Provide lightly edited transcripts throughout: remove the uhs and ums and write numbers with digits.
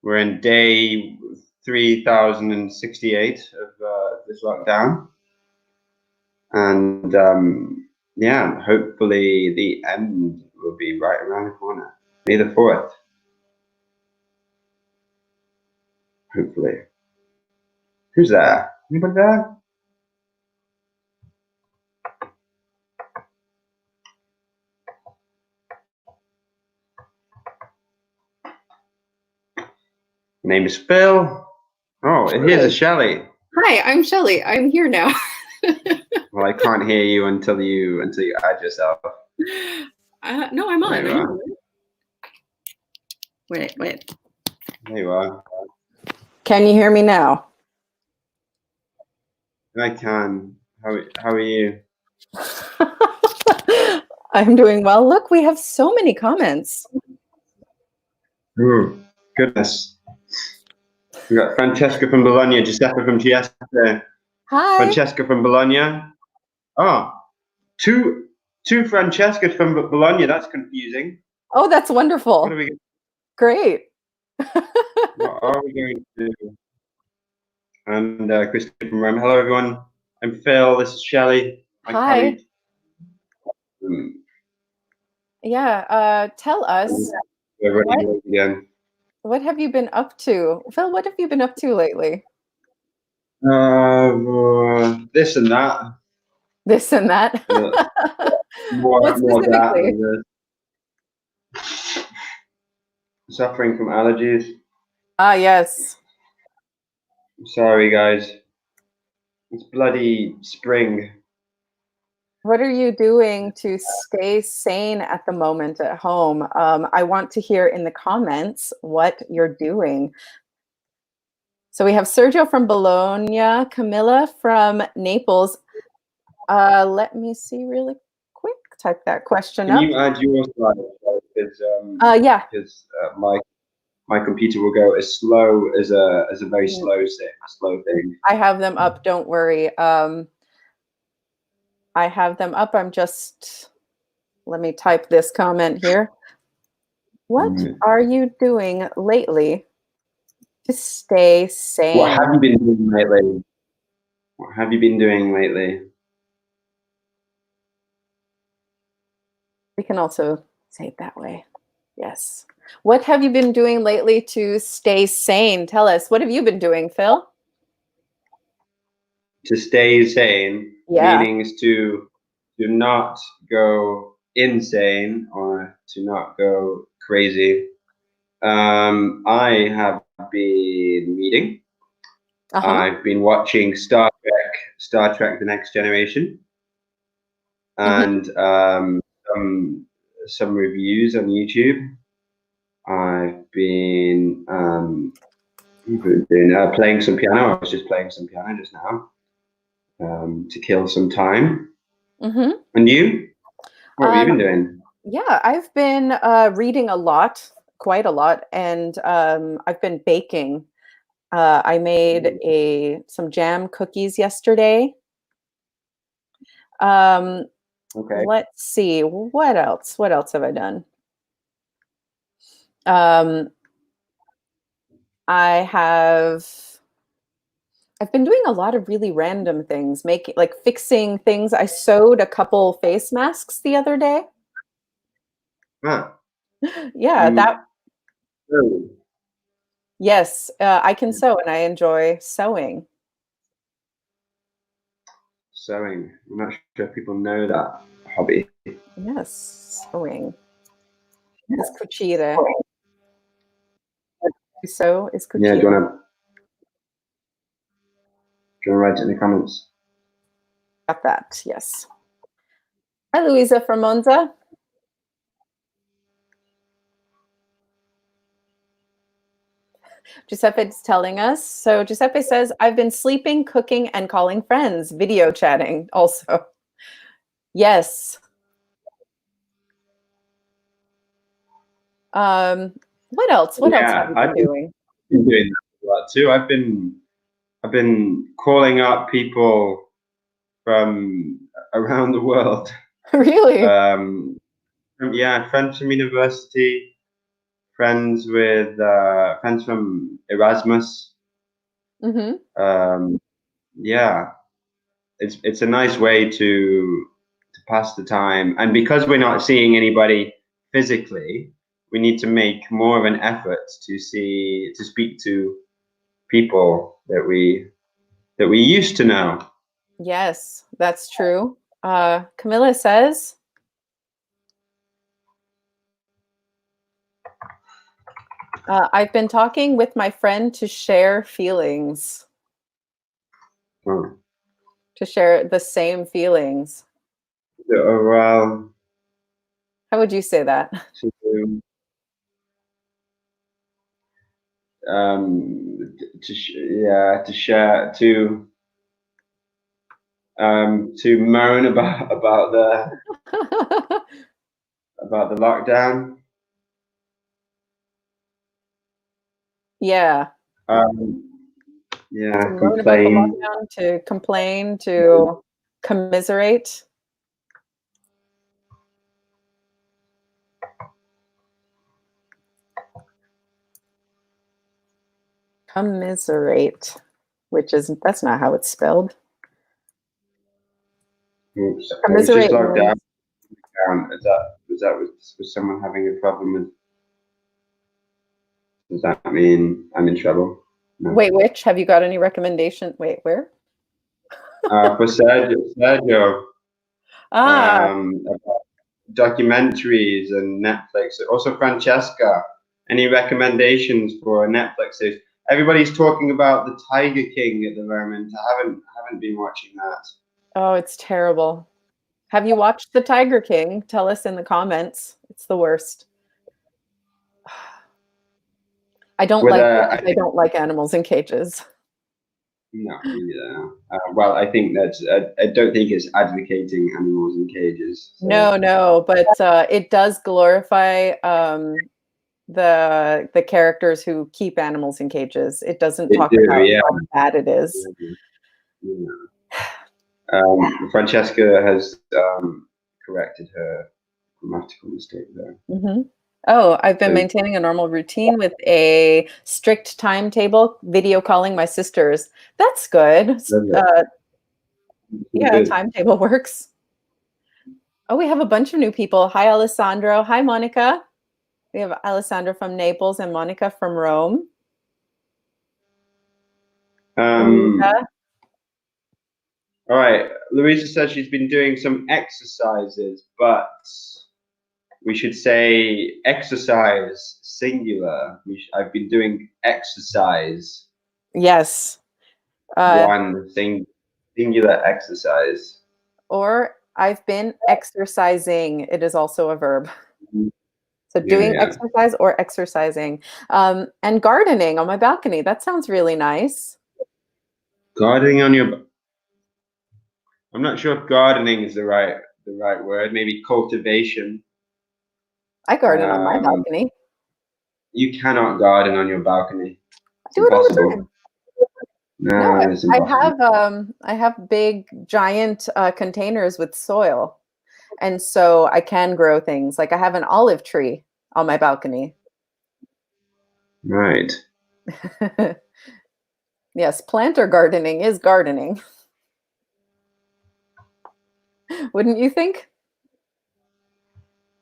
We're in day 3068 of this lockdown. And yeah, hopefully the end will be right around the corner. May the 4th. Hopefully. Who's there? Anybody there? My name is Phil. Oh, here's a Shelly. Hi, I'm Shelly. I'm here now. Well, I can't hear you until you add yourself. No, I'm on. Wait. There you are. Can you hear me now? I can. How are you? I'm doing well. Look, we have so many comments. Ooh, goodness. We got Francesca from Bologna, Giuseppe from Trieste. Hi. Francesca from Bologna. Oh, two Francescas from Bologna. That's confusing. Oh, that's wonderful. What are we? Great. What are we going to do? And Christine from Rome. Hello, everyone. I'm Phil. This is Shelly. Hi. Yeah. Tell us. What have you been up to? Phil, what have you been up to lately? This and that. This and that? More that. Suffering from allergies. Ah, yes. Sorry, guys. It's bloody spring. What are you doing to stay sane at the moment at home? I want to hear in the comments what you're doing. So we have Sergio from Bologna, Camilla from Naples. Let me see really quick. Type that question up. Can you add your slide? Because yeah. Because my computer will go as slow as a very slow thing. I have them up. Don't worry. I have them up. Let me type this comment here. What are you doing lately to stay sane? What have you been doing lately? What have you been doing lately? We can also say it that way. Yes. What have you been doing lately to stay sane? Tell us. What have you been doing, Phil? To stay sane, meaning to not go insane or to not go crazy. I have been reading. I've been watching Star Trek: The Next Generation, and some reviews on YouTube. I've been playing some piano. I was just playing some piano just now to kill some time. And you? What have you been doing? Yeah, I've been reading a lot, quite a lot, and I've been baking. I made some jam cookies yesterday. Okay. Let's see, what else? What else have I done? I've been doing a lot of really random things, fixing things. I sewed a couple face masks the other day. Huh. Yeah, Yes, I can sew and I enjoy sewing. Sewing. I'm not sure if people know that hobby. Yes, sewing. Is cucire. Sew is cucire. Yeah, do you want to write it in the comments? Got that, yes. Hi, Louisa from Monza. Giuseppe's telling us. So Giuseppe says, I've been sleeping, cooking, and calling friends, video chatting also. Yes. What else? What else have you been doing? I've been doing that a lot too. I've been calling up people from around the world. Really? Yeah, friends from university, friends from Erasmus. Mm-hmm. Yeah, it's a nice way to pass the time, and because we're not seeing anybody physically, we need to make more of an effort to speak to people that we used to know. Yes, that's true. Camilla says, I've been talking with my friend to share feelings, Oh. to share the same feelings. Well, How would you say that? to yeah, to share to moan about the lockdown. Yeah. Yeah, To moan about the complain. lockdown, to complain, to commiserate. Commiserate, that's not how it's spelled. Oops. I was just Commiserate logged means, out. Was someone having a problem with? Does that mean I'm in trouble? No. wait, which? Have you got any recommendation? Wait, where? For Sergio, Ah, about documentaries and Netflix. Also, Francesca, any recommendations for Netflix series? Everybody's talking about the Tiger King at the moment. I haven't been watching that. oh, it's terrible. Have you watched The Tiger King? Tell us in the comments. It's the worst. I don't With like it I because I think don't like animals in cages. no, me neither. Well, I think I don't think it's advocating animals in cages. So. No, but it does glorify the characters who keep animals in cages. It doesn't They talk do, about yeah. how bad it is. Yeah. Francesca has corrected her grammatical mistake there. Mm-hmm. Oh, I've been So, maintaining a normal routine with a strict timetable, video calling my sisters. That's good. Yeah, good. timetable works. Oh, we have a bunch of new people. Hi, Alessandro. Hi, Monica. We have Alessandro from Naples and Monica from Rome. Louisa. All right. Louisa says she's been doing some exercises, but we should say exercise singular. I've been doing exercise. Yes. One thing, singular exercise. Or I've been exercising. It is also a verb. So doing Yeah. exercise or exercising. And gardening on my balcony. That sounds really nice. Gardening on your. I'm not sure if gardening is the right word. Maybe cultivation. I garden on my balcony. You cannot garden on your balcony. I It's do it all the impossible. time. No, No, it's impossible. I have big giant containers with soil. And so I can grow things. Like I have an olive tree on my balcony. Right. Yes, planter gardening is gardening. Wouldn't you think?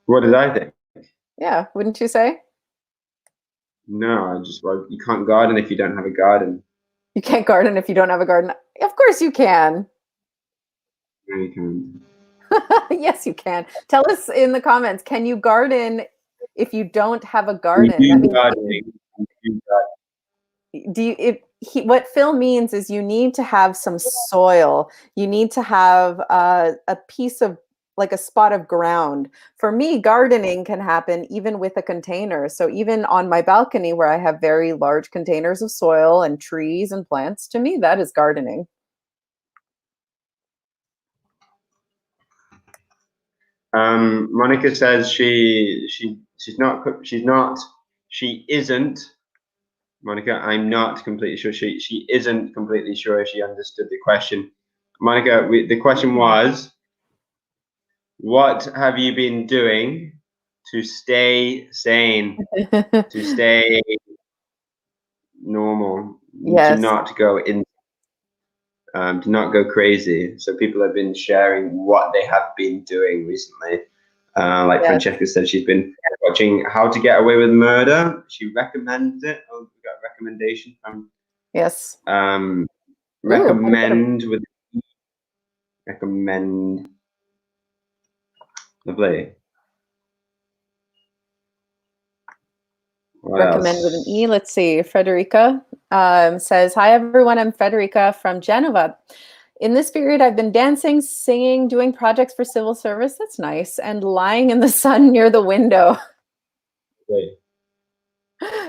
What did I think? Yeah, wouldn't you say? No, you can't garden if you don't have a garden. You can't garden if you don't have a garden. Of course you can. No, you can't. Yes, you can. Tell us in the comments, can you garden if you don't have a We garden? That do means gardening. what Phil means is you need to have some soil. You need to have a piece of like a spot of ground. For me, gardening can happen even with a container. So even on my balcony where I have very large containers of soil and trees and plants, to me that is gardening. Monica says she isn't. Monica, I'm not completely sure. She isn't completely sure she understood the question. Monica, the question was, what have you been doing to stay sane, to stay normal, to Yes. not go in, to not go crazy. So people have been sharing what they have been doing recently. Like Yes. Francesca said, she's been watching How to Get Away with Murder. She recommends it. Oh, we got a recommendation from Yes. recommend with recommend. Lovely. What Recommend with an else? E. Let's see. Frederica says, "Hi everyone, I'm Frederica from Genova. In this period, I've been dancing, singing, doing projects for civil service. That's nice. And lying in the sun near the window." Wait,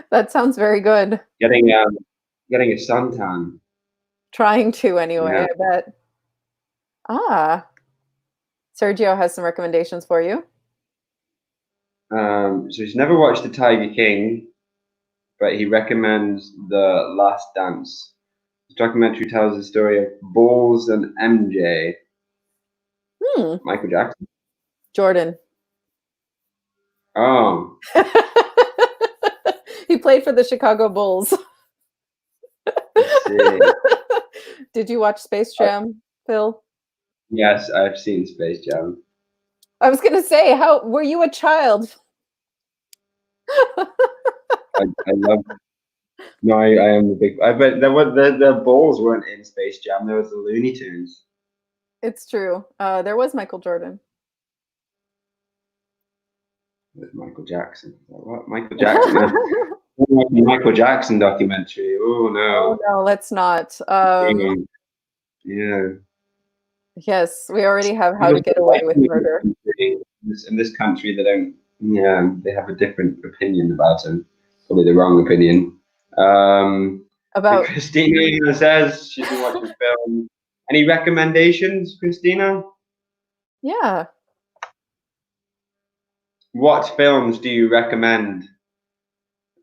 That sounds very good. getting a suntan. Trying to anyway, Yeah. I bet. Ah, Sergio has some recommendations for you. So he's never watched The Tiger King, but he recommends The Last Dance. The documentary tells the story of Balls and MJ. Michael Jackson. Jordan. Oh, He played for the Chicago Bulls. I see. Did you watch Space Jam, Phil? Yes, I've seen Space Jam. I was gonna say, how were you a child? I love. No, I am the big. I bet there were the balls weren't in Space Jam. There was the Looney Tunes. It's true. There was Michael Jordan. With Michael Jackson. What Michael Jackson? Michael Jackson documentary. Oh Oh no. no, let's not. Yeah. Yes, we already have How to Get Away with Murder. In this country, they don't. Yeah, they have a different opinion about him. Probably the wrong opinion. About Christina says she's been watching film. Any recommendations, Christina? yeah. What films do you recommend?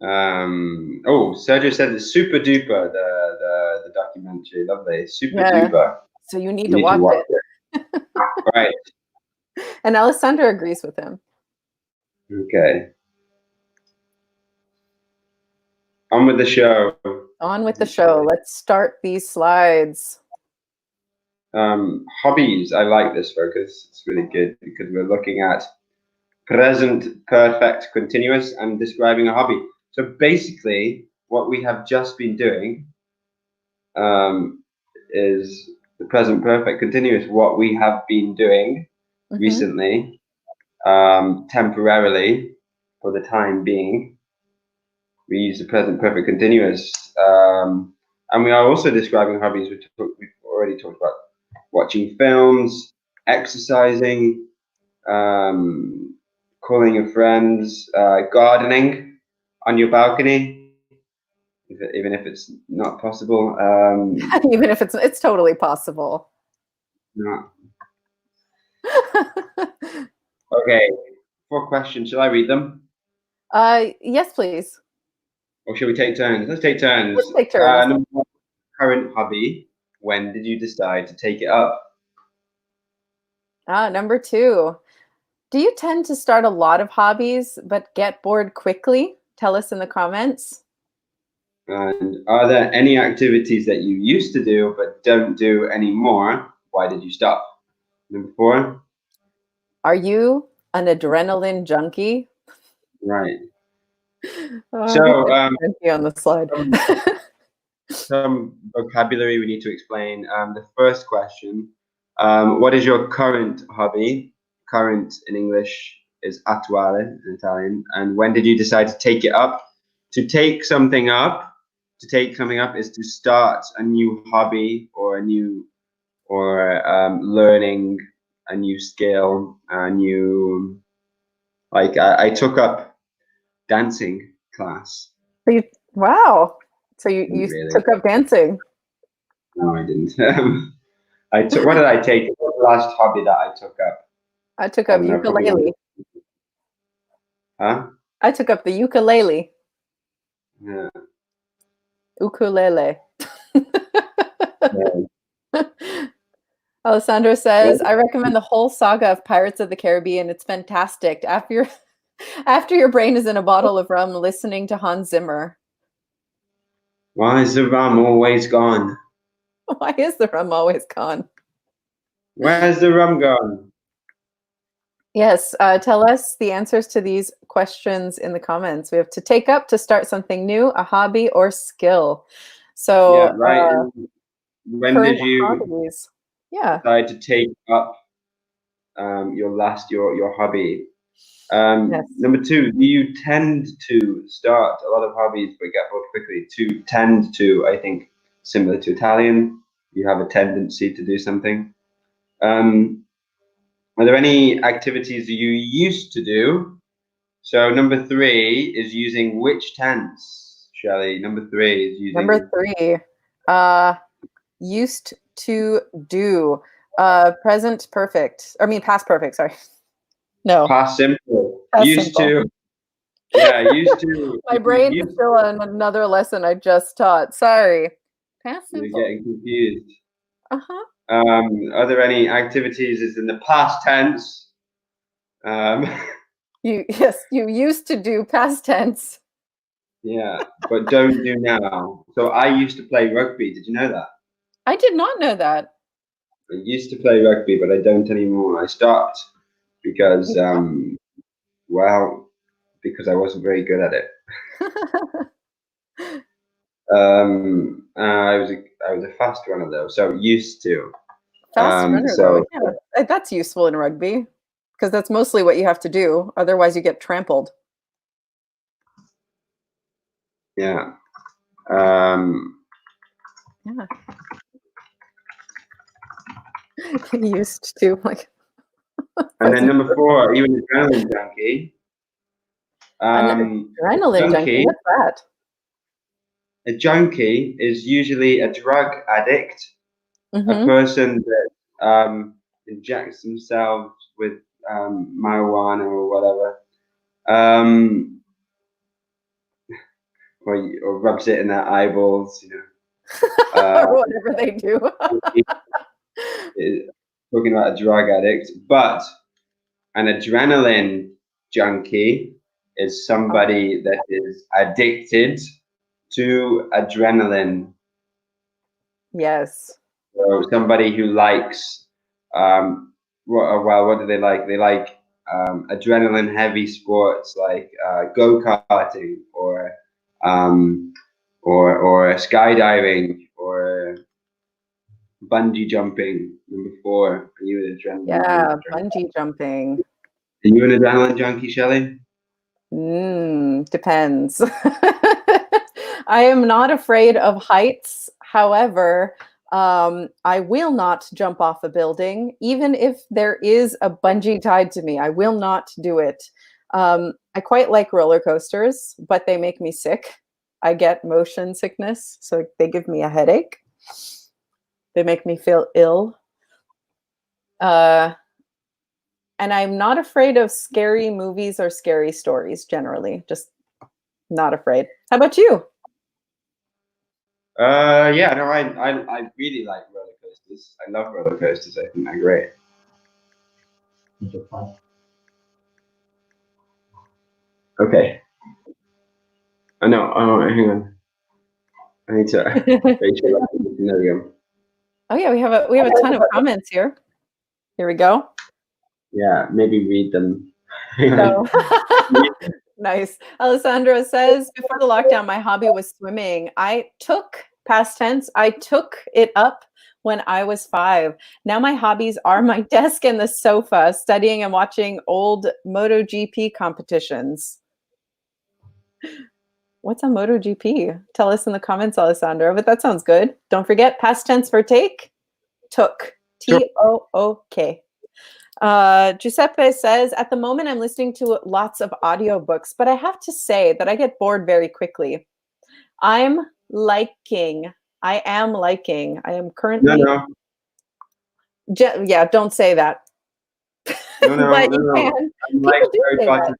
Sergio said it's Super Duper, the documentary. Lovely, Super Yeah. Duper. So you need You to need to watch watch it. it. Right. And Alessandra agrees with him. Okay. On with the show. On with the show. Let's start these slides. Hobbies. I like this focus. It's really good because we're looking at present perfect continuous and describing a hobby. So basically, what we have just been doing is the present perfect continuous. What we have been doing recently, temporarily, for the time being, we use the present perfect continuous. And we are also describing hobbies. We've already talked about watching films, exercising, calling your friends, gardening on your balcony, even if it's not possible. Even if it's totally possible. Not. Okay, 4 questions. Shall I read them? Yes, please. Or shall we take turns? Let's take turns. Let's take turns. Number 1, current hobby. When did you decide to take it up? Number 2. Do you tend to start a lot of hobbies but get bored quickly? Tell us in the comments. And are there any activities that you used to do but don't do anymore? Why did you stop? Number 4. Are you an adrenaline junkie? Right. So So on the slide. some vocabulary we need to explain. The first question, what is your current hobby? Current in English is attuale in Italian. And when did you decide to take it up? To take something up, is to start a new hobby or learning a new skill, a new, like I took up dancing class. Wow. So you Really. took up dancing. No, I didn't. What did I take? What was the last hobby that I took up? I took I up don't know, probably. ukulele. Huh? I took up the ukulele. Yeah. Ukulele. Yeah. Alessandro says, I recommend the whole saga of Pirates of the Caribbean. It's fantastic. After your brain is in a bottle of rum, listening to Hans Zimmer. Why is the rum always gone? Why is the rum always gone? Where's the rum gone? Yes, tell us the answers to these questions in the comments. We have to take up, to start something new, a hobby, or skill. So Yeah, right. And when current did you hobbies. Yeah. decide to take up your hobby? Yes. Number two, do you tend to start a lot of hobbies but get bored quickly? To tend to, I think, similar to Italian, you have a tendency to do something. Are there any activities that you used to do? So number three is using which tense, Shelley? Number three is using Number three, used to do. Present perfect. I mean, past perfect. Sorry. No. past simple. Past Used simple. to. Yeah, used to. My brain is Used still on another lesson I just taught. Sorry. Past You're simple. getting confused. Uh-huh. Are there any activities is in the past tense? Yes, you used to do past tense. Yeah, but don't do now. So I used to play rugby. Did you know that? I did not know that. I used to play rugby, but I don't anymore. I stopped because, well, because I wasn't very good at it. I was a fast runner though, so used to. Fast runner So though. Yeah, that's useful in rugby because that's mostly what you have to do. Otherwise, you get trampled. yeah. Yeah. Used to like. And then number four, are you an adrenaline junkie? An adrenaline junkie. What's that? A junkie is usually a drug addict, a Mm-hmm. person that injects themselves with marijuana or whatever, or rubs it in their eyeballs, Or whatever they do. Talking about a drug addict, but an adrenaline junkie is somebody that is addicted to adrenaline. Yes. So somebody who likes, what do they like? They like adrenaline heavy sports like go-karting or skydiving or bungee jumping. Number four, are you an adrenaline? Yeah, bungee jumping. Are you an adrenaline junkie, Shelley? Depends. I am not afraid of heights. However, I will not jump off a building, even if there is a bungee tied to me. I will not do it. I quite like roller coasters, but they make me sick. I get motion sickness, so they give me a headache. They make me feel ill. And I'm not afraid of scary movies or scary stories generally. Just not afraid. How about you? Yeah, no, I really like roller coasters. I love roller coasters. I think they're great. Okay. I know. Oh, hang on. I need to make sure. There we go. Oh yeah, we have a ton of comments here. Here we go. Yeah, maybe read them. So nice. Alessandra says, before the lockdown, my hobby was swimming. I took past tense. I took it up when I was 5. Now my hobbies are my desk and the sofa, studying and watching old MotoGP competitions. What's a MotoGP? Tell us in the comments, Alessandra. But that sounds good. Don't forget past tense for take. Took. Took. Giuseppe says, at the moment I'm listening to lots of audiobooks, but I have to say that I get bored very quickly. I am liking. I am currently. No. Yeah, don't say that. No. But you can. I'm like People do Harry say Potter. that.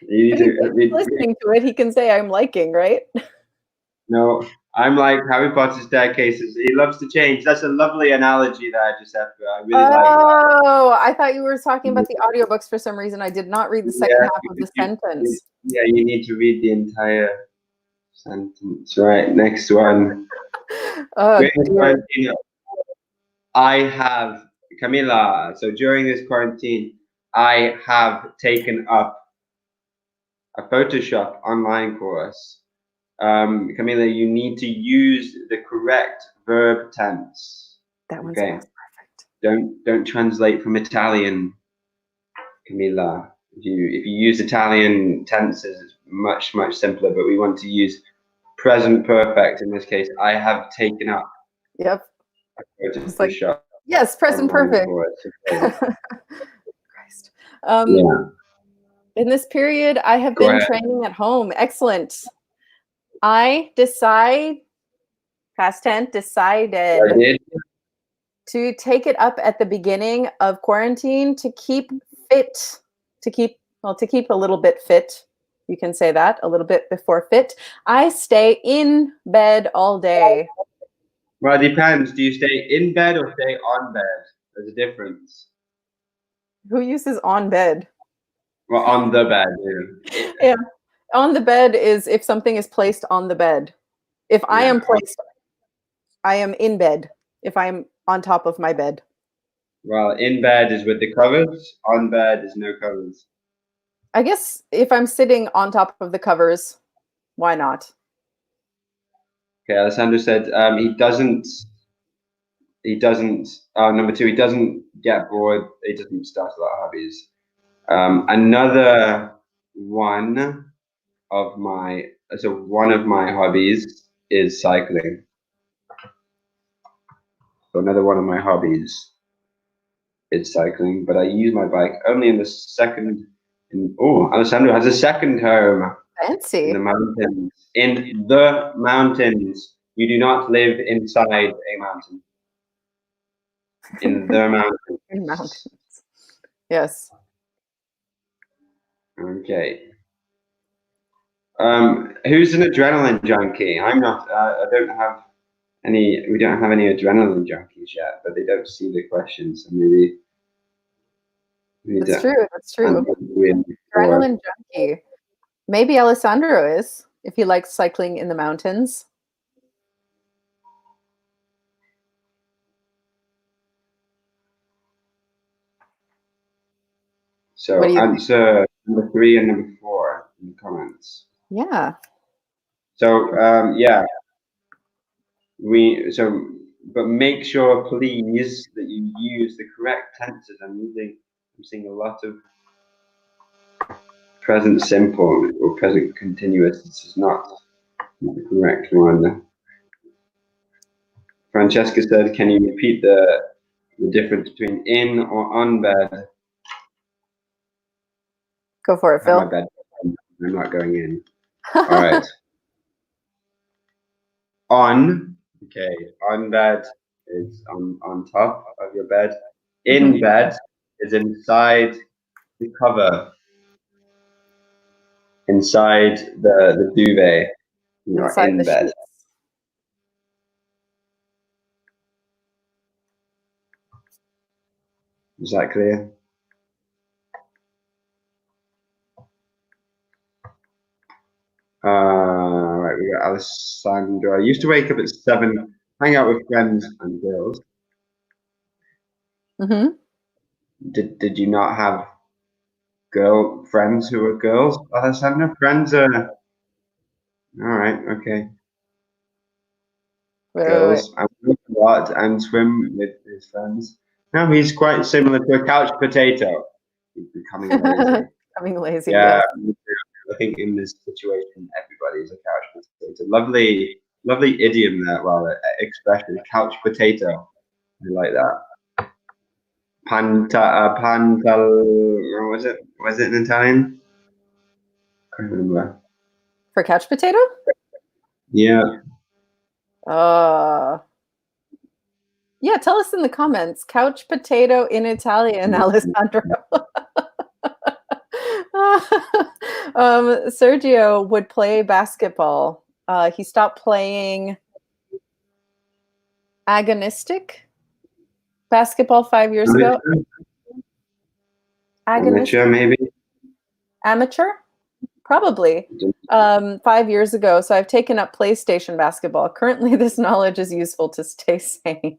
You need But to if he's listening to it, he can say I'm liking, right? No, I'm like Harry Potter staircases. He loves to change. That's a lovely analogy there, Giuseppe. I really like that. Oh, I thought you were talking about the audiobooks for some reason. I did not read the second Yeah, half of the sentence. yeah, you need to read the entire sentence. Right, next one. Oh, During this dear. quarantine, I have, Camila, so during this quarantine, I have taken up a Photoshop online course. Camila, you need to use the correct verb tense. That one's Okay. fast. Perfect. Don't translate from Italian, Camila. If you use Italian tenses, it's much simpler. But we want to use present perfect in this case. I have taken up Yep. a It's like, Photoshop yes, present online perfect. course. Okay. Christ. Yeah. In this period, I have Go been ahead. training at home. Excellent. I decide, past tense, I decided did. to take it up at the beginning of quarantine to keep fit, to keep a little bit fit. You can say that a little bit before fit. I stay in bed all day. Well, it depends. Do you stay in bed or stay on bed? There's a difference. Who uses on bed? Well, on the bed. Yeah. Yeah. On the bed is if something is placed on the bed. If I am Yeah. placed, I am in bed. If I'm on top of my bed. Well, in bed is with the covers. On bed is no covers. I guess if I'm sitting on top of the covers, why not? Okay, Alessandro said he doesn't. He doesn't. Number two, he doesn't get bored. He doesn't start a lot of hobbies. Another one of my one of my hobbies is cycling. So another one of my hobbies is cycling, but I use my bike only in the second. Alessandro has a second home in the Fancy. mountains. In the mountains, you do not live inside a mountain. In the mountains. In mountains. Yes. Okay. Who's an adrenaline junkie? I'm not. I don't have any. We don't have any adrenaline junkies yet, but they don't see the questions, so maybe we That's don't. true. That's true. Adrenaline junkie. Maybe Alessandro is, if he likes cycling in the mountains. What do So you think? answer number 3 and number 4 in the comments. Yeah. So yeah, but make sure, please, that you use the correct tenses. I'm seeing a lot of present simple or present continuous. This is not the correct one. Francesca said, "Can you repeat the difference between in or on bed?" Go for it, I have my Phil. bed. I'm not going in. All right. On. Okay. On bed is on top of your bed. In bed is inside the cover, inside the duvet. You are Inside the in bed. sheets. Is that clear? Right, we got Alessandro. I used to wake up at 7, hang out with friends and girls. Mm-hmm. Did you not have girl friends who were girls, Alessandro? Friends are all right, okay. Wait. Girls. I work a lot and swim with his friends. No, he's quite similar to a couch potato. He's becoming lazy. Becoming lazy, Yeah, yes. me too. I think in this situation, everybody's a couch potato. Lovely idiom there. Well, expression, couch potato. I like that. Pantal. Was it? Was it in Italian? Can't remember. For couch potato? Yeah. Yeah, tell us in the comments. Couch potato in Italian, Alessandro. Sergio would play basketball. He stopped playing Agonistic basketball 5 years ago. Amateur, maybe. Amateur, probably. 5 years ago. So I've taken up PlayStation basketball. Currently, this knowledge is useful to stay sane.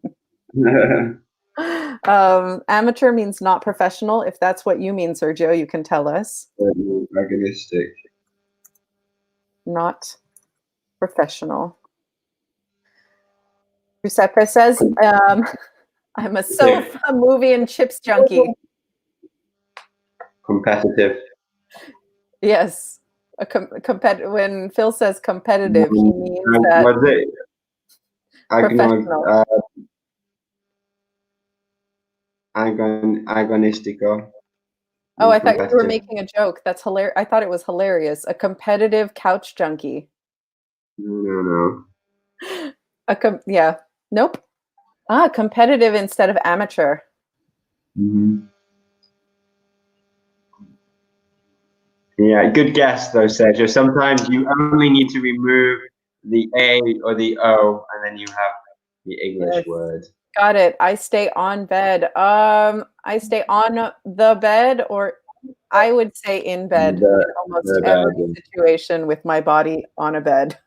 Amateur means not professional. If that's what you mean, Sergio, you can tell us. Agonistic. Not professional. Giuseppe says, I'm a sofa movie and chips junkie. Competitive. Yes. When Phil says competitive, he means that was it? professional. Agonistico. Oh, I thought you were making a joke. That's hilarious. I thought it was hilarious. A competitive couch junkie. No. Yeah. Nope. Competitive instead of amateur. Mm-hmm. Yeah, good guess though, Sergio. Sometimes you only need to remove the A or the O, and then you have the English word. Got it. I stay on bed. I stay on the bed, or I would say in bed in almost every situation with my body on a bed.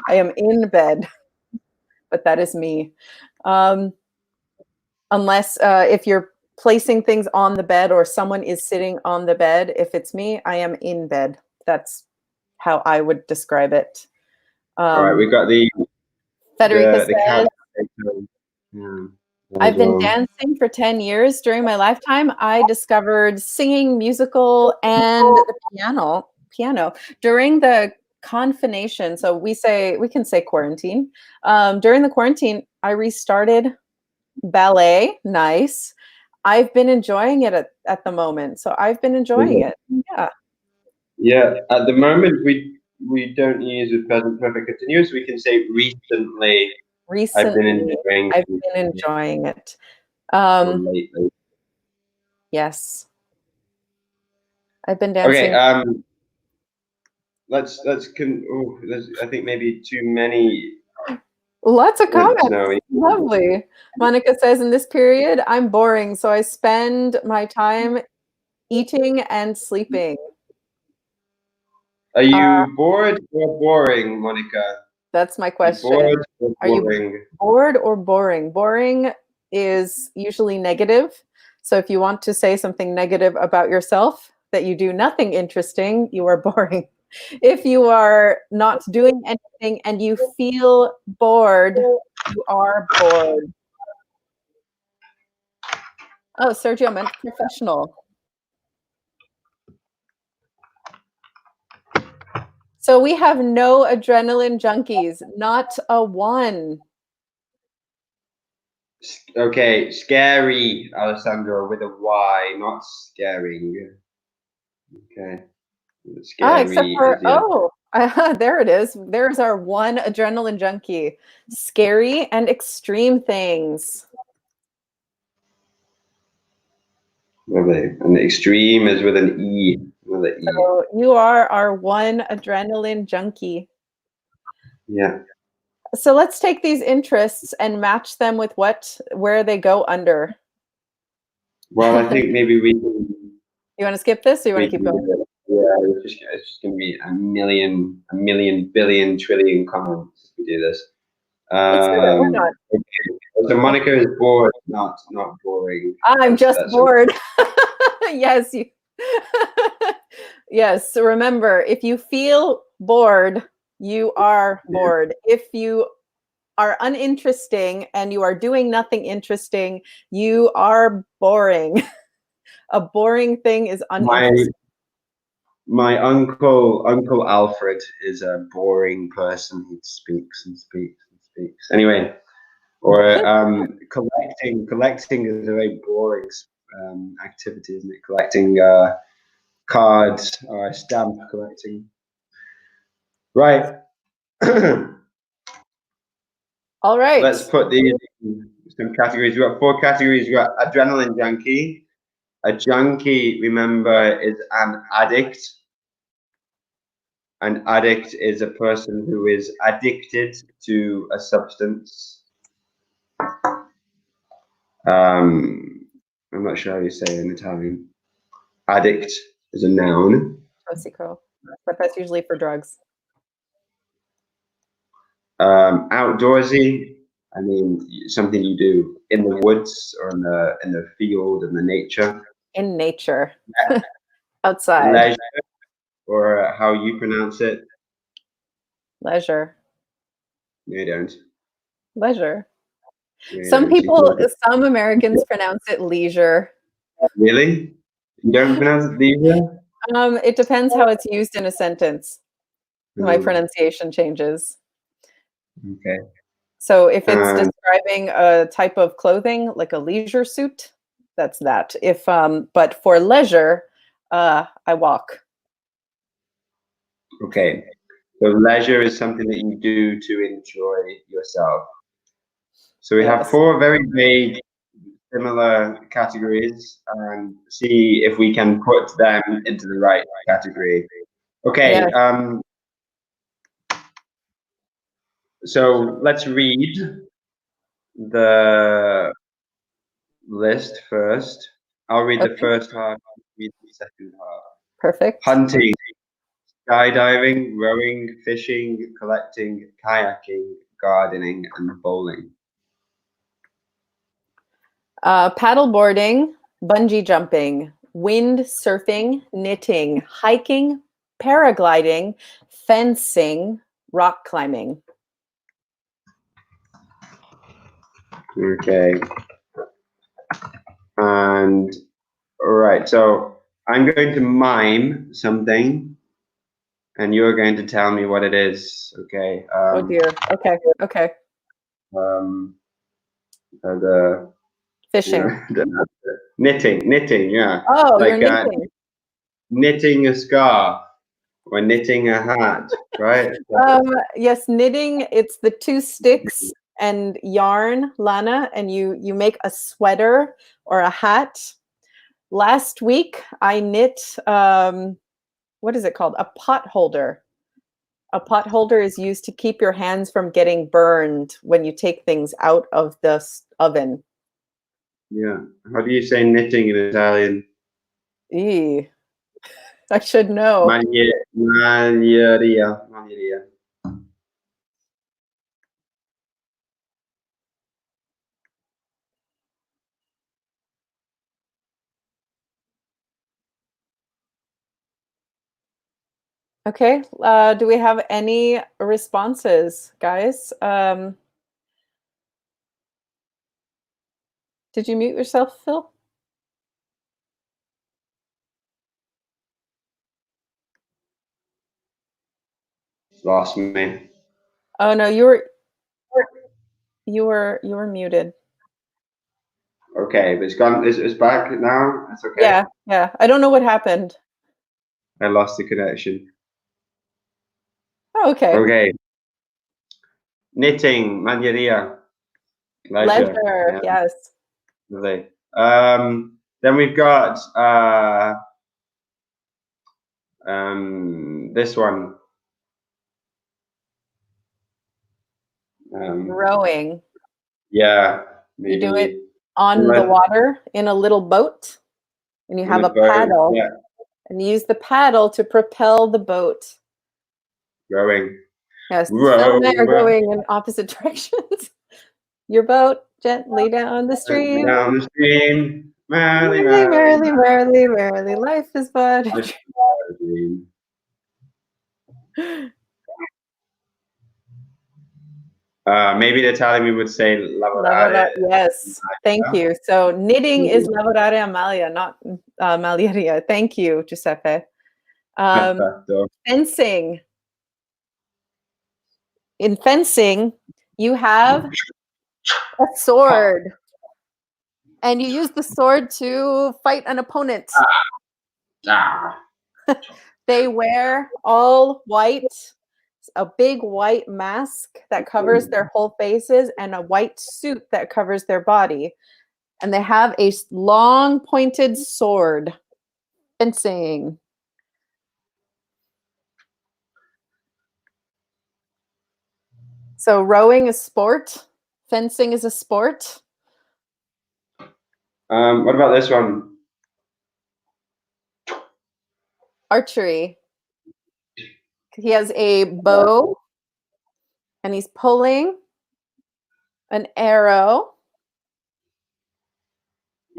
I am in bed, but that is me. Unless if you're placing things on the bed or someone is sitting on the bed, if it's me, I am in bed. That's how I would describe it. All right, we've got Federica says, I've been dancing for 10 years. During my lifetime, I discovered singing, musical, and the piano. During the confination, so we can say quarantine. During the quarantine, I restarted ballet. Nice. I've been enjoying it at the moment. So I've been enjoying it. Yeah. Yeah. At the moment, we don't use the present perfect continuous. We can say recently. I've been enjoying it. Lately. Yes. I've been dancing. Okay. Let's I think maybe too many. Lots of comments. Lovely. Monica says, in this period, I'm boring, so I spend my time eating and sleeping. Are you bored or boring, Monica? That's my question. Bored or Are you bored or boring? Boring is usually negative. So if you want to say something negative about yourself, that you do nothing interesting, you are boring. If you are not doing anything and you feel bored, you are bored. Oh, Sergio meant professional. So we have no adrenaline junkies, not a one. Okay, scary, Alessandro, with a Y, not scaring. Okay. Scary except for, there it is. There's our one adrenaline junkie. Scary and extreme things. And the extreme is with an E. So you are our one adrenaline junkie. Yeah. So let's take these interests and match them with where they go under. Well, I think maybe we can. You want to skip this, or you want to keep going? Yeah, it's just going to be a million, billion, trillion comments if we do this. Let's do it. Why not? Okay. So Monica is bored, not boring. I'm just bored. Yes, you. Yes. So remember, if you feel bored, you are bored. If you are uninteresting and you are doing nothing interesting, you are boring. A boring thing is uninteresting. My uncle Alfred is a boring person. He speaks and speaks and speaks. Anyway, or collecting is a very boring activity, isn't it? Collecting cards or stamp collecting. Right. All right. Let's put these in some categories. We've got 4 categories. We've got adrenaline junkie. A junkie, remember, is an addict. An addict is a person who is addicted to a substance. I'm not sure how you say it in Italian. Addict is a noun. Tossico. But that's usually for drugs. Outdoorsy, I mean something you do in the woods or in the field, in the nature. In nature. Outside. Leisure, or how you pronounce it. Leisure. No, you don't. Leisure. No, you Some don't. people, some Americans pronounce it leisure. Really? You don't pronounce it leisure? It depends how it's used in a sentence. My Mm, pronunciation changes. okay. So if it's Um, describing a type of clothing, like a leisure suit, that's that. If but for leisure, I walk. okay. So leisure is something that you do to enjoy yourself. So we have Yes. four very vague, similar categories, and see if we can put them into the right category. Okay. Yes. So let's read the list first. I'll read the Okay. first half, you read the second half. Perfect. Hunting, skydiving, rowing, fishing, collecting, kayaking, gardening, and bowling. Paddleboarding, bungee jumping, wind surfing, knitting, hiking, paragliding, fencing, rock climbing. Okay. And all right, so I'm going to mime something, and you're going to tell me what it is. Okay. Oh dear. Okay. Okay. Um, the Fishing. knitting, yeah, Oh, you're like knitting. knitting a scarf or knitting a hat, right? Yes, knitting. It's the two sticks and yarn, lana, and you make a sweater or a hat. Last week, I knit. What is it called? A pot holder. A pot holder is used to keep your hands from getting burned when you take things out of the oven. Yeah. How do you say knitting in Italian? Eee, I should know. Maglieria. Okay. Do we have any responses, guys? Did you mute yourself, Phil? Lost me. Oh no, you were muted. Okay, but it's gone. It's back now. It's okay. Yeah, yeah. I don't know what happened. I lost the connection. Oh, okay. Okay. Knitting, maglieria, leisure. Leisure, Yeah, yes. lovely. Then we've got this one. Rowing. Yeah, You do it maybe on the unless water in a little boat, and you on have a a boat. paddle, Yeah, and you use the paddle to propel the boat. rowing. Yes, Phil Row, and I are row going in opposite directions. Your boat gently down the stream. down the stream. Merrily, Merrily, merrily, merrily, merrily, merrily, life is but a merrily. dream. Maybe the Italian we would say lavorare. Lavorare, yes. Thank you. So knitting is lavorare a maglia, not maglieria. Thank you, Giuseppe. Perfetto. Fencing. In fencing, you have a sword, and you use the sword to fight an opponent. Ah. They wear all white, a big white mask that covers their whole faces, and a white suit that covers their body. And they have a long pointed sword. Fencing. So rowing is sport. Fencing is a sport. What about this one? Archery. He has a bow and he's pulling an arrow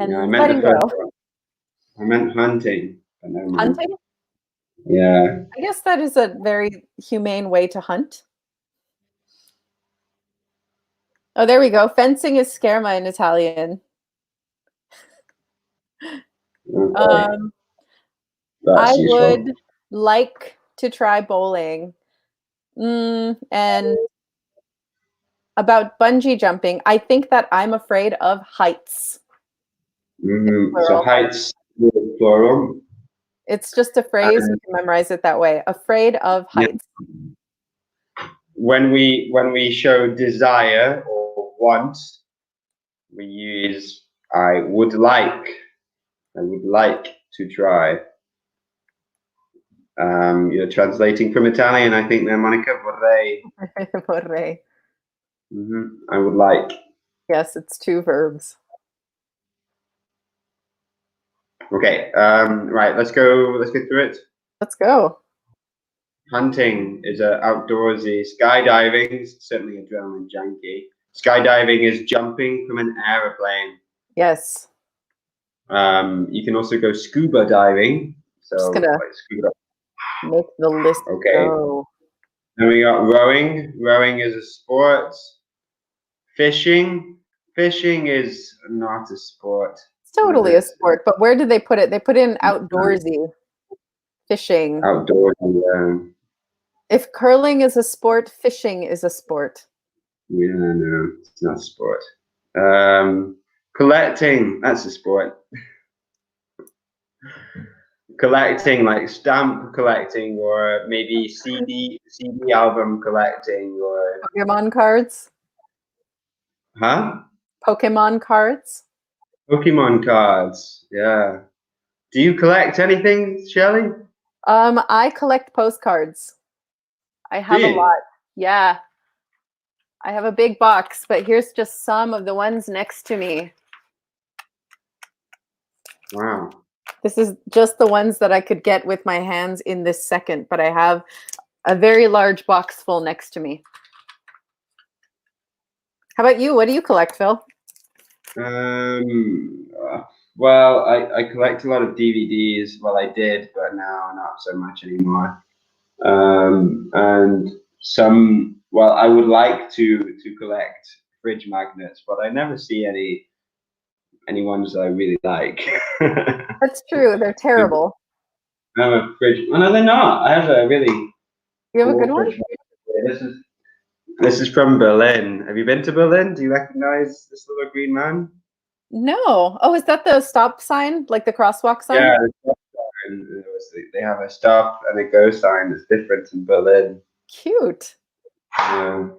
and Yeah, I meant letting the first go. one. I meant hunting, but never mind. Hunting? Yeah. I guess that is a very humane way to hunt. Oh, there we go. Fencing is scherma in Italian. Okay. I That's useful. would like to try bowling. And about bungee jumping, I think that I'm afraid of heights. So Plural. heights with plural. It's just a phrase. You And can memorize it that way. Afraid of yeah, heights. when we show desire or want, we use I would like. I would like to try. You're translating from Italian, I think, there, Monica. Vorrei. Vorrei. I would like. Yes, it's two verbs. Okay. Right. Let's go. Let's get through it. Let's go. Hunting is outdoorsy. Skydiving is certainly adrenaline junkie. Skydiving is jumping from an aeroplane. Yes. You can also go scuba diving. So Just gonna like scuba. make the list Okay. go. Then we got rowing. Rowing is a sport. Fishing. Fishing is not a sport. It's totally a sport, but where did they put it? They put in outdoorsy. Fishing. Outdoors. If curling is a sport, fishing is a sport. Yeah, no, it's not a sport. Collecting, that's a sport. Collecting, like stamp collecting, or maybe CD album collecting, or Pokemon cards. huh? Pokemon cards. Pokemon cards. Yeah. Do you collect anything, Shelly? I collect postcards. I Do have a you? lot. Yeah. I have a big box, but here's just some of the ones next to me. Wow. This is just the ones that I could get with my hands in this second, but I have a very large box full next to me. How about you? What do you collect, Phil? Well, I collect a lot of DVDs. Well, I did, but now not so much anymore. And some. Well, I would like to collect fridge magnets, but I never see any ones that I really like. That's true. They're terrible. I have a fridge. Oh, no, they're not. I have a really You have a good cool one? fridge magnet. This is from Berlin. Have you been to Berlin? Do you recognize this little green man? No. Oh, is that the stop sign? Like the crosswalk sign? Yeah, the stop sign. They have a stop and a go sign that's different in Berlin. Cute. Right,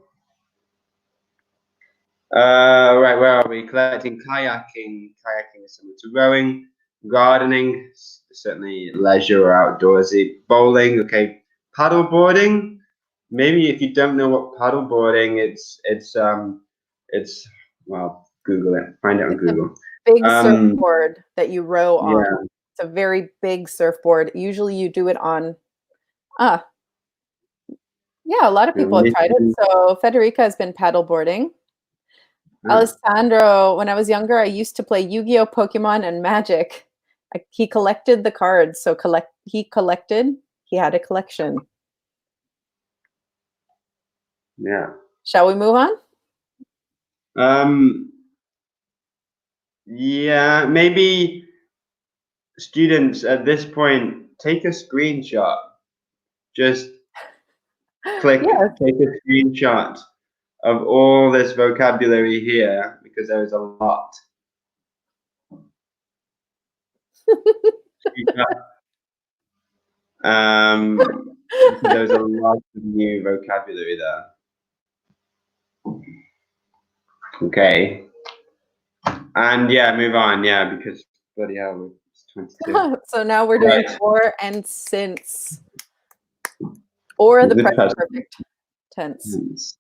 where are we? Collecting, kayaking. Kayaking is similar to rowing. Gardening, certainly leisure or outdoorsy. Bowling, okay. Paddleboarding. Maybe if you don't know what paddleboarding, it's well, Google it. Find it on Google. Big surfboard that you row on. Yeah. It's a very big surfboard. Usually you do it on yeah, a lot of people have tried it. So Federica has been paddleboarding. Alessandro, when I was younger, I used to play Yu-Gi-Oh, Pokemon, and Magic. He collected the cards. So he had a collection. Yeah. Shall we move on? Yeah, maybe students at this point take a screenshot. Just click, take a screenshot of all this vocabulary here because there is a lot. There's a lot of new vocabulary there. Okay. And yeah, move on. Yeah, because bloody hell, it's 22. So now we're doing for and since, or the present perfect tense.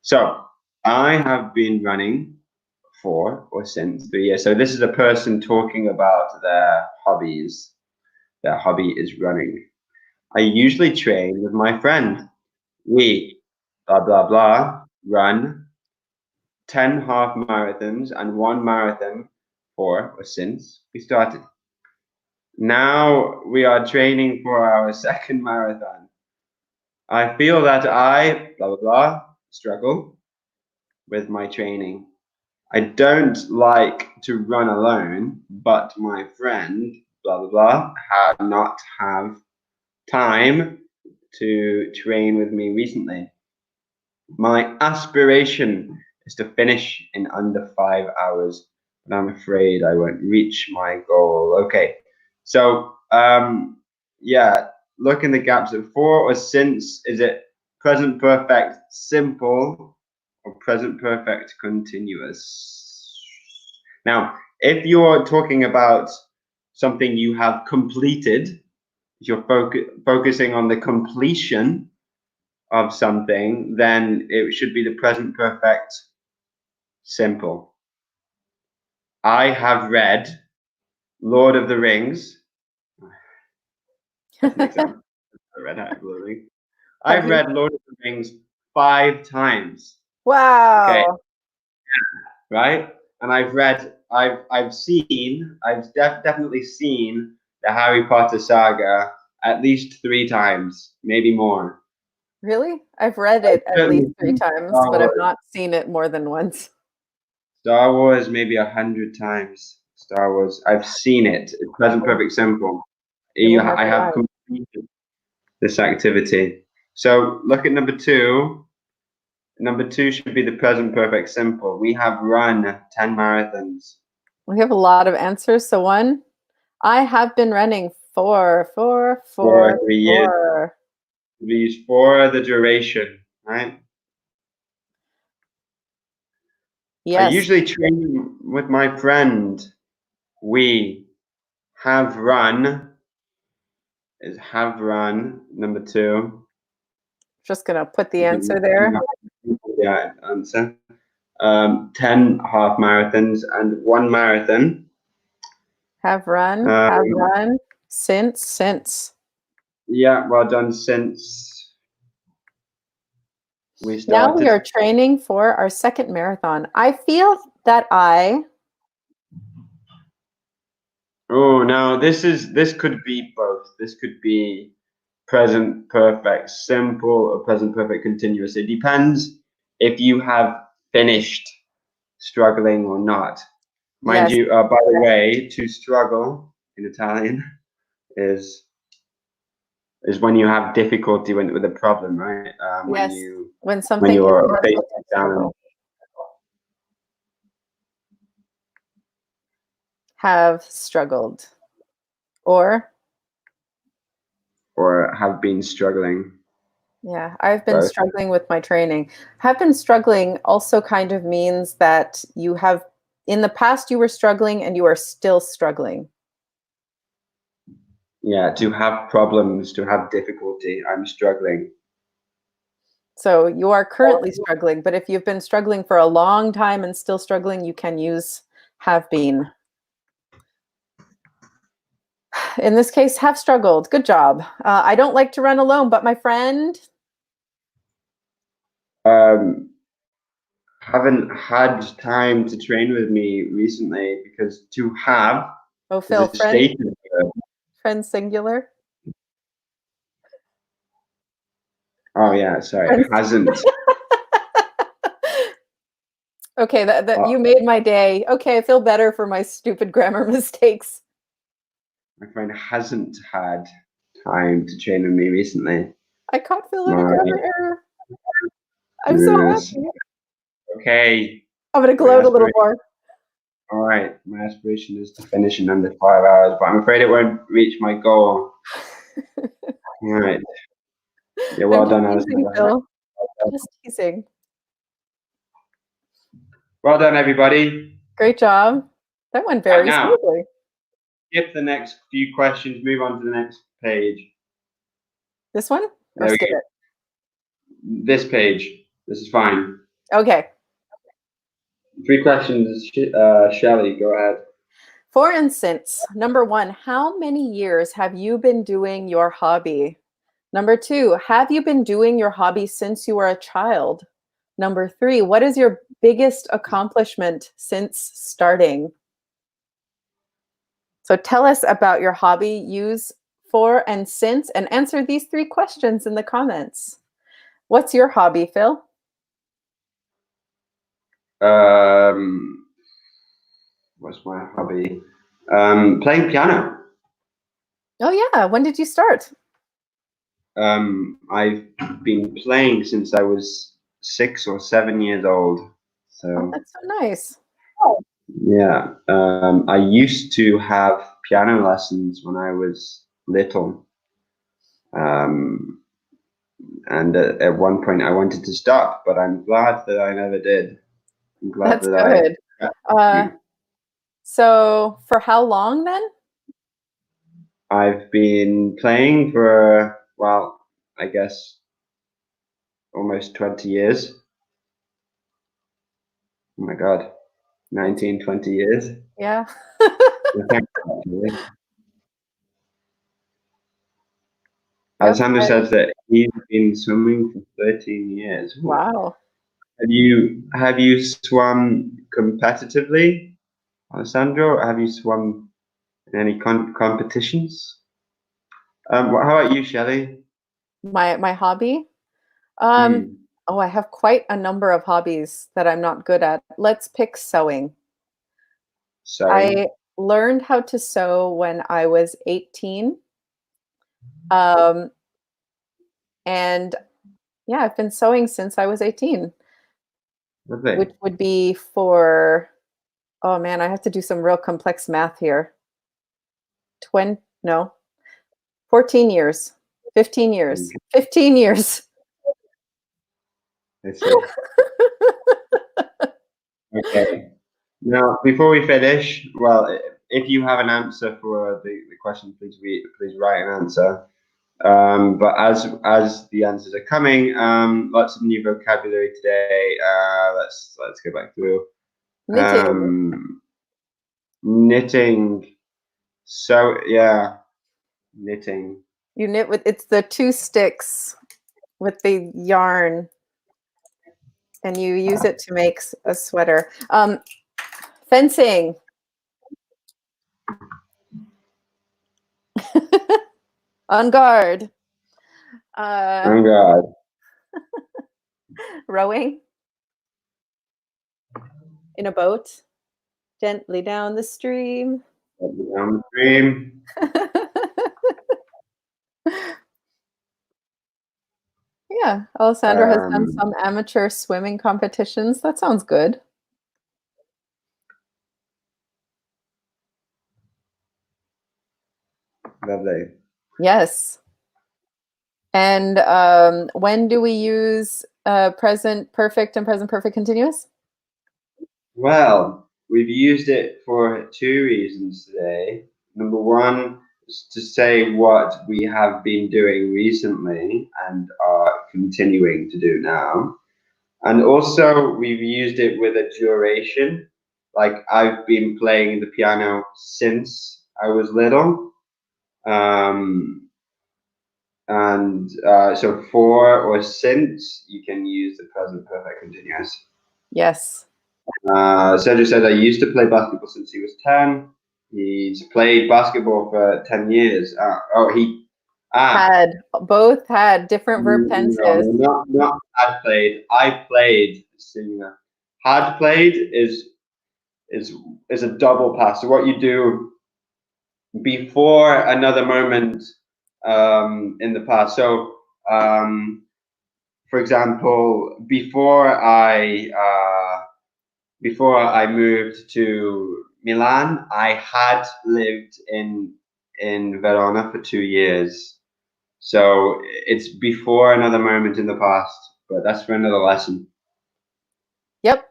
So I have been running for or since 3 years. So this is a person talking about their hobbies. Their hobby is running. I usually train with my friend. We, blah, blah, blah, run 10 half marathons and 1 marathon for or since we started. Now we are training for our second marathon. I feel that I, blah, blah, blah, struggle with my training. I don't like to run alone, but my friend, blah, blah, blah, not have time to train with me recently. My aspiration is to finish in under 5 hours, but I'm afraid I won't reach my goal. Okay, so yeah, look in the gaps of for or since. Is it present perfect simple or present perfect continuous? Now, if you're talking about something you have completed, if you're focusing on the completion of something, then it should be the present perfect simple. I have read Lord of the Rings. That's an example. I've read Lord of the Rings 5 times. Wow. Okay. Right? And I've definitely seen the Harry Potter saga at least 3 times, maybe more. Really? I've read it at least 3 times, but I've not seen it more than once. Star Wars maybe 100 times. Star Wars. I've seen it. It's present perfect simple. I have completed this activity. So look at number 2. Number 2 should be the present perfect simple. We have run 10 marathons. We have a lot of answers. So 1, I have been running for 3 years. These for the duration, right? Yes. I usually train with my friend. We have run. Is have run number 2. Just gonna put the answer there. Yeah, answer. 10 half marathons and 1 marathon. Have run since. Yeah, well done. Since we started. Now we are training for our second marathon. I feel that Oh, now this could be both. This could be present perfect simple or present perfect continuous. It depends if you have finished struggling or not. Mind you, by the way, to struggle in Italian is when you have difficulty with a problem, right? When something you're facing a challenge. Have struggled, or have been struggling. Yeah, I've been struggling with my training. Have been struggling also kind of means that you have, in the past you were struggling and you are still struggling. Yeah, to have problems, to have difficulty, I'm struggling. So you are currently struggling, but if you've been struggling for a long time and still struggling, you can use have been. In this case, have struggled. Good job. I don't like to run alone, but my friend... haven't had time to train with me recently because to have Phil, is a statement. Friend singular. Oh yeah, sorry, hasn't. Okay, that you made my day. Okay, I feel better for my stupid grammar mistakes. My friend hasn't had time to train with me recently. I caught Phil in a grammar error. I'm so happy. Okay. I'm gonna gloat a little more. All right, my aspiration is to finish in under 5 hours, but I'm afraid it won't reach my goal. All right. Yeah, well done, teasing, Phil. Just teasing. Well done, everybody. Great job. That went very smoothly. Skip the next few questions, move on to the next page. This one? Or skip it? This page. This is fine. Okay. 3 questions, Shelly, go ahead. For instance, number 1, how many years have you been doing your hobby? Number 2, have you been doing your hobby since you were a child? Number 3, what is your biggest accomplishment since starting? So tell us about your hobby, use, for, and since, and answer these 3 questions in the comments. What's your hobby, Phil? What's my hobby? Playing piano. Oh yeah, when did you start? I've been playing since I was 6 or 7 years old. Oh, So that's so nice. yeah, I used to have piano lessons when I was little. And at one point I wanted to stop, but I'm glad that I never did. I'm glad That's that good. So for how long then? I've been playing for, well, I guess almost 20 years. Oh my God, 19, 20 years. Yeah. I think, actually. Alessandro Yep. says that he's been swimming for 13 years. Wow. Have you swum competitively, Alessandro? Have you swum in any competitions? How about you, Shelley? My hobby? Um, oh, I have quite a number of hobbies that I'm not good at. Let's pick sewing. Sewing. I learned how to sew when I was 18. Um, and yeah, I've been sewing since I was 18, Lovely. which would be for, oh man, I have to do some real complex math here. 14 years, 15 years, 15 years. I see. Okay. Now, before we finish, well, if you have an answer for the question, please write an answer. But as the answers are coming, lots of new vocabulary today. Let's go back through. Knitting. Knitting. So yeah, knitting. You knit with, it's the 2 sticks with the yarn, and you use it to make a sweater. Fencing. On guard. Oh God. Rowing. In a boat. Gently down the stream. Dream. Yeah, Alessandra has done some amateur swimming competitions. That sounds good. Lovely. Yes. And when do we use present perfect and present perfect continuous? Well, we've used it for 2 reasons today. Number 1 is to say what we have been doing recently and are continuing to do now. And also, we've used it with a duration. Like, I've been playing the piano since I was little. So for or since, you can use the present perfect continuous. Yes. Sergio said I used to play basketball since he was 10. He's played basketball for 10 years. Both had different verb No, tenses. not had played. I played. Had played is a double pass. So what you do before another moment in the past. So for example, before I moved to Milan, I had lived in Verona for 2 years. So it's before another moment in the past, but that's for another lesson. Yep.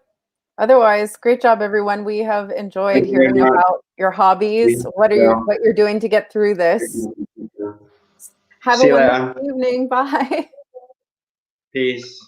Otherwise, great job, everyone. We have enjoyed hearing about your hobbies. What you're doing to get through this. Have a wonderful evening. Bye. Peace.